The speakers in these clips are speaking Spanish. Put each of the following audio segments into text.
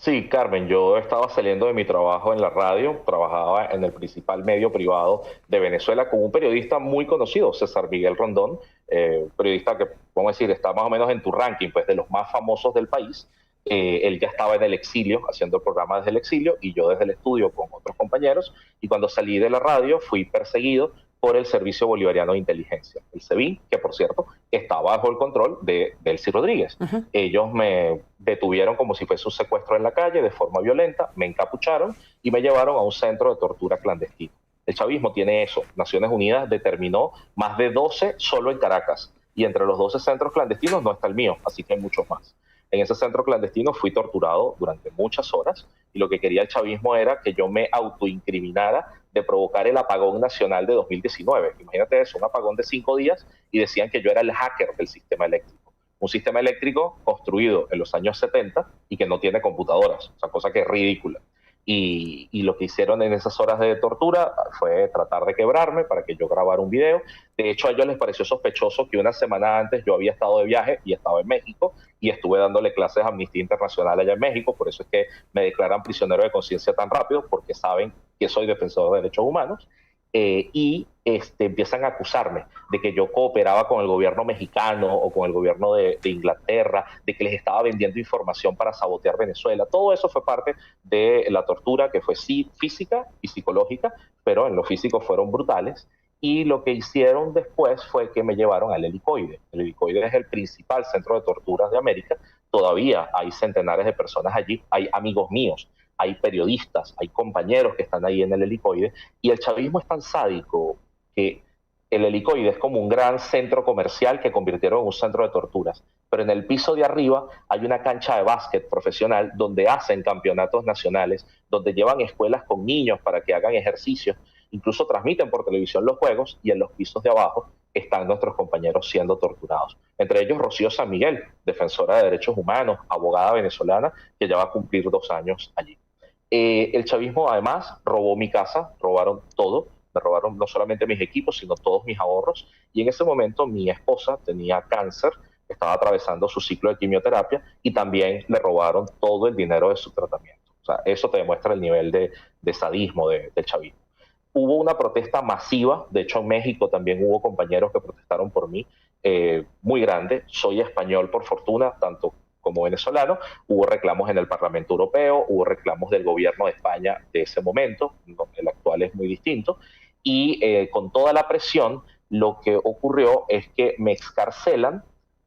Sí, Carmen, yo estaba saliendo de mi trabajo en la radio, trabajaba en el principal medio privado de Venezuela con un periodista muy conocido, César Miguel Rondón, periodista que, vamos a decir, está más o menos en tu ranking, pues de los más famosos del país. Él ya estaba en el exilio, haciendo el programa desde el exilio, y yo desde el estudio con otros compañeros, y cuando salí de la radio fui perseguido por el Servicio Bolivariano de Inteligencia, el SEBIN, que por cierto está bajo el control de Delcy Rodríguez. Ujú. Ellos me detuvieron como si fuese un secuestro en la calle de forma violenta, me encapucharon y me llevaron a un centro de tortura clandestino. El chavismo tiene eso. Naciones Unidas determinó más de 12 solo en Caracas y entre los 12 centros clandestinos no está el mío, así que hay muchos más. En ese centro clandestino fui torturado durante muchas horas y lo que quería el chavismo era que yo me autoincriminara de provocar el apagón nacional de 2019. Imagínate eso, un apagón de 5 días y decían que yo era el hacker del sistema eléctrico. Un sistema eléctrico construido en los años 70 y que no tiene computadoras, o sea, cosa que es ridícula. Y lo que hicieron en esas horas de tortura fue tratar de quebrarme para que yo grabara un video. De hecho, a ellos les pareció sospechoso que una semana antes yo había estado de viaje y estaba en México y estuve dándole clases a Amnistía Internacional allá en México. Por eso es que me declaran prisionero de conciencia tan rápido, porque saben que soy defensor de derechos humanos. Empiezan a acusarme de que yo cooperaba con el gobierno mexicano o con el gobierno de Inglaterra, de que les estaba vendiendo información para sabotear Venezuela. Todo eso fue parte de la tortura, que fue sí física y psicológica, pero en lo físico fueron brutales. Y lo que hicieron después fue que me llevaron al Helicoide. El Helicoide es el principal centro de torturas de América. Todavía hay centenares de personas allí, hay amigos míos, hay periodistas, hay compañeros que están ahí en el Helicoide, y el chavismo es tan sádico que el Helicoide es como un gran centro comercial que convirtieron en un centro de torturas. Pero en el piso de arriba hay una cancha de básquet profesional donde hacen campeonatos nacionales, donde llevan escuelas con niños para que hagan ejercicios, incluso transmiten por televisión los juegos y en los pisos de abajo están nuestros compañeros siendo torturados. Entre ellos Rocío San Miguel, defensora de derechos humanos, abogada venezolana, que ya va a cumplir 2 años allí. El chavismo además robó mi casa, robaron todo, me robaron no solamente mis equipos, sino todos mis ahorros. Y en ese momento mi esposa tenía cáncer, estaba atravesando su ciclo de quimioterapia y también le robaron todo el dinero de su tratamiento. O sea, eso te demuestra el nivel de sadismo del chavismo. Hubo una protesta masiva, de hecho en México también hubo compañeros que protestaron por mí, muy grande. Soy español por fortuna, tanto como venezolano. Hubo reclamos en el Parlamento Europeo, hubo reclamos del gobierno de España de ese momento, el actual es muy distinto, y con toda la presión lo que ocurrió es que me excarcelan,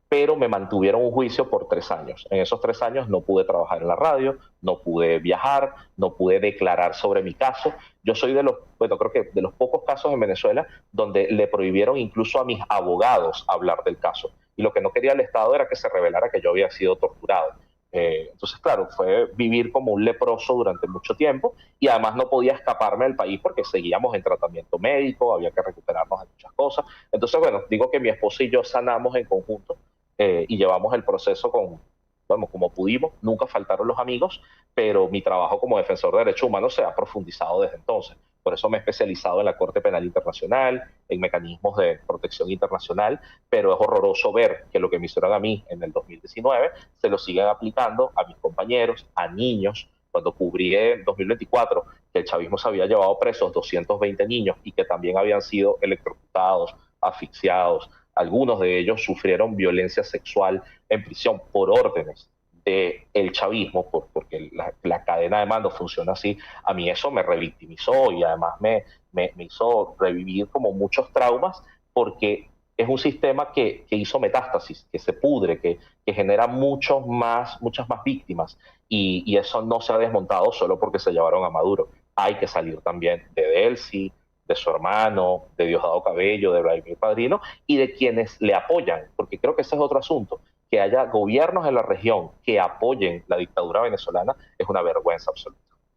pero me mantuvieron un juicio por 3 años. En esos 3 años no pude trabajar en la radio, no pude viajar, no pude declarar sobre mi caso. Yo soy de los, bueno, creo que de los pocos casos en Venezuela donde le prohibieron incluso a mis abogados hablar del caso. Y lo que no quería el Estado era que se revelara que yo había sido torturado. Entonces, claro, fue vivir como un leproso durante mucho tiempo y además no podía escaparme del país porque seguíamos en tratamiento médico, había que recuperarnos de muchas cosas. Entonces, bueno, digo que mi esposa y yo sanamos en conjunto y llevamos el proceso bueno, como pudimos. Nunca faltaron los amigos, pero mi trabajo como defensor de derechos humanos se ha profundizado desde entonces. Por eso me he especializado en la Corte Penal Internacional, en mecanismos de protección internacional, pero es horroroso ver que lo que me hicieron a mí en el 2019 se lo siguen aplicando a mis compañeros, a niños. Cuando cubrí en 2024 que el chavismo se había llevado presos 220 niños y que también habían sido electrocutados, asfixiados, algunos de ellos sufrieron violencia sexual en prisión por órdenes del chavismo, porque la cadena de mando funciona así. A mí eso me revictimizó y además me hizo revivir como muchos traumas, porque es un sistema que hizo metástasis, que se pudre, que genera muchas más víctimas, y eso no se ha desmontado solo porque se llevaron a Maduro. Hay que salir también de Delcy, de su hermano, de Diosdado Cabello, de Vladimir Padrino y de quienes le apoyan, porque creo que ese es otro asunto. Que haya gobiernos en la región que apoyen la dictadura venezolana es una vergüenza absoluta.